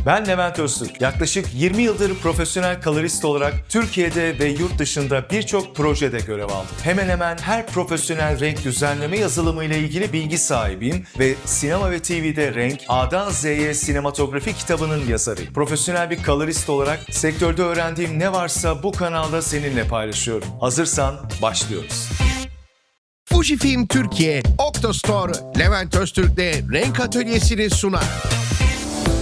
Ben Levent Öztürk. Yaklaşık 20 yıldır profesyonel colorist olarak Türkiye'de ve yurt dışında birçok projede görev aldım. Hemen hemen her profesyonel renk düzenleme yazılımı ile ilgili bilgi sahibiyim ve sinema ve TV'de renk A'dan Z'ye sinematografi kitabının yazarıyım. Profesyonel bir colorist olarak sektörde öğrendiğim ne varsa bu kanalda seninle paylaşıyorum. Hazırsan başlıyoruz. Fujifilm Türkiye, Octostore, Levent Öztürk'le renk atölyesini sunar.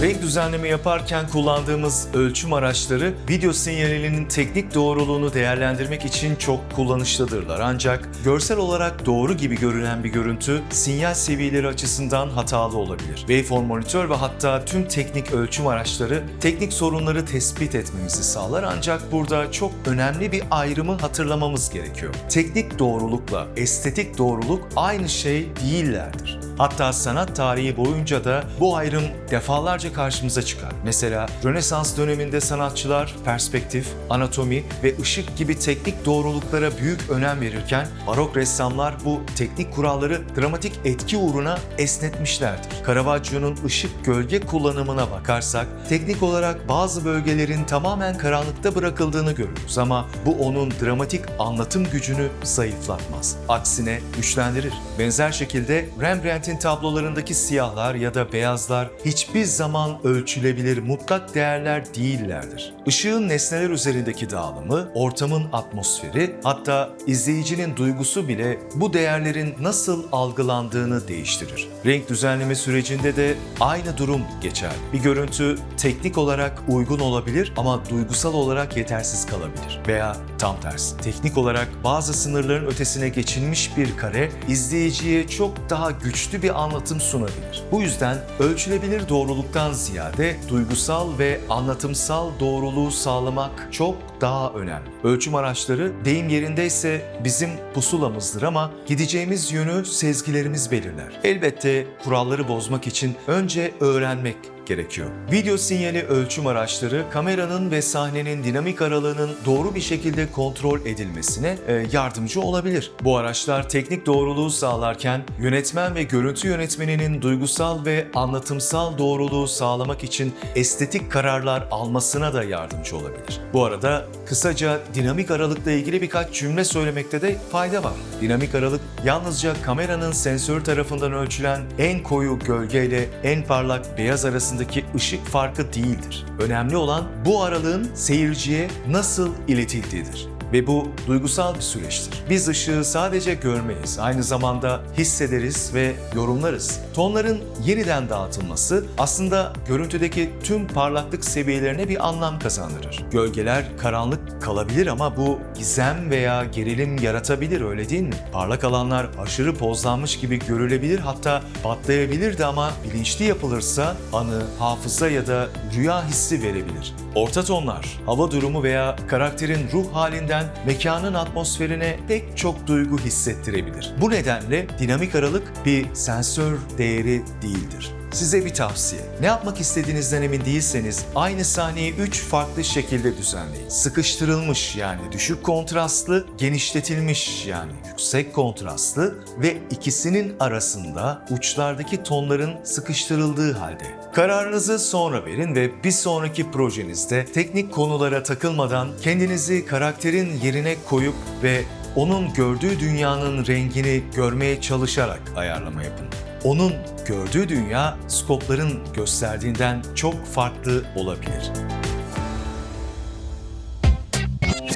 Renk düzenleme yaparken kullandığımız ölçüm araçları video sinyalinin teknik doğruluğunu değerlendirmek için çok kullanışlıdırlar. Ancak görsel olarak doğru gibi görünen bir görüntü sinyal seviyeleri açısından hatalı olabilir. Waveform monitör ve hatta tüm teknik ölçüm araçları teknik sorunları tespit etmemizi sağlar, ancak burada çok önemli bir ayrımı hatırlamamız gerekiyor. Teknik doğrulukla estetik doğruluk aynı şey değillerdir. Hatta sanat tarihi boyunca da bu ayrım defalarca karşımıza çıkar. Mesela Rönesans döneminde sanatçılar perspektif, anatomi ve ışık gibi teknik doğruluklara büyük önem verirken barok ressamlar bu teknik kuralları dramatik etki uğruna esnetmişlerdir. Caravaggio'nun ışık gölge kullanımına bakarsak teknik olarak bazı bölgelerin tamamen karanlıkta bırakıldığını görürüz ama bu onun dramatik anlatım gücünü zayıflatmaz. Aksine güçlendirir. Benzer şekilde Rembrandt'in tablolarındaki siyahlar ya da beyazlar hiçbir zaman ölçülebilir mutlak değerler değillerdir. Işığın nesneler üzerindeki dağılımı, ortamın atmosferi, hatta izleyicinin duygusu bile bu değerlerin nasıl algılandığını değiştirir. Renk düzenleme sürecinde de aynı durum geçer. Bir görüntü teknik olarak uygun olabilir ama duygusal olarak yetersiz kalabilir. Veya tam tersi. Teknik olarak bazı sınırların ötesine geçilmiş bir kare izleyiciye çok daha güçlü bir anlatım sunabilir. Bu yüzden ölçülebilir doğruluktan ziyade duygusal ve anlatımsal doğruluğu sağlamak çok daha önemli. Ölçüm araçları deyim yerindeyse bizim pusulamızdır ama gideceğimiz yönü sezgilerimiz belirler. Elbette kuralları bozmak için önce öğrenmek gerekiyor. Video sinyali ölçüm araçları kameranın ve sahnenin dinamik aralığının doğru bir şekilde kontrol edilmesine yardımcı olabilir. Bu araçlar teknik doğruluğu sağlarken yönetmen ve görüntü yönetmeninin duygusal ve anlatımsal doğruluğu sağlamak için estetik kararlar almasına da yardımcı olabilir. Bu arada kısaca dinamik aralıkla ilgili birkaç cümle söylemekte de fayda var. Dinamik aralık yalnızca kameranın sensör tarafından ölçülen en koyu gölge ile en parlak beyaz arasındaki ışık farkı değildir. Önemli olan bu aralığın seyirciye nasıl iletildiğidir. Ve bu duygusal bir süreçtir. Biz ışığı sadece görmeyiz, aynı zamanda hissederiz ve yorumlarız. Tonların yeniden dağıtılması aslında görüntüdeki tüm parlaklık seviyelerine bir anlam kazandırır. Gölgeler karanlık kalabilir ama bu gizem veya gerilim yaratabilir, öyle değil mi? Parlak alanlar aşırı pozlanmış gibi görülebilir, hatta patlayabilir de ama bilinçli yapılırsa anı, hafıza ya da rüya hissi verebilir. Orta tonlar, hava durumu veya karakterin ruh halinden mekanın atmosferine pek çok duygu hissettirebilir. Bu nedenle dinamik aralık bir sensör değeri değildir. Size bir tavsiye. Ne yapmak istediğinizden emin değilseniz aynı sahneyi 3 farklı şekilde düzenleyin. Sıkıştırılmış yani düşük kontrastlı, genişletilmiş yani yüksek kontrastlı ve ikisinin arasında uçlardaki tonların sıkıştırıldığı halde. Kararınızı sonra verin ve bir sonraki projenizde teknik konulara takılmadan kendinizi karakterin yerine koyup ve onun gördüğü dünyanın rengini görmeye çalışarak ayarlama yapın. Onun gördüğü dünya skopların gösterdiğinden çok farklı olabilir.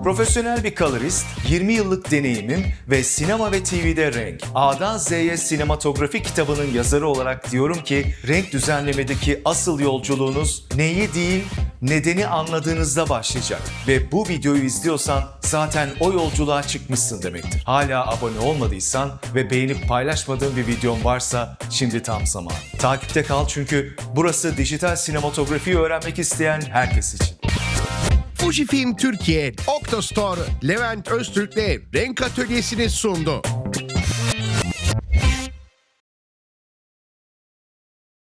Profesyonel bir colorist, 20 yıllık deneyimim ve sinema ve TV'de renk A'dan Z'ye sinematografi kitabının yazarı olarak diyorum ki renk düzenlemedeki asıl yolculuğunuz neyi değil, nedeni anladığınızda başlayacak. Ve bu videoyu izliyorsan zaten o yolculuğa çıkmışsın demektir. Hala abone olmadıysan ve beğenip paylaşmadığın bir videom varsa şimdi tam zamanı. Takipte kal çünkü burası dijital sinematografiyi öğrenmek isteyen herkes için. Fujifilm Türkiye, Octostore, Levent Öztürk'le renk atölyesini sundu.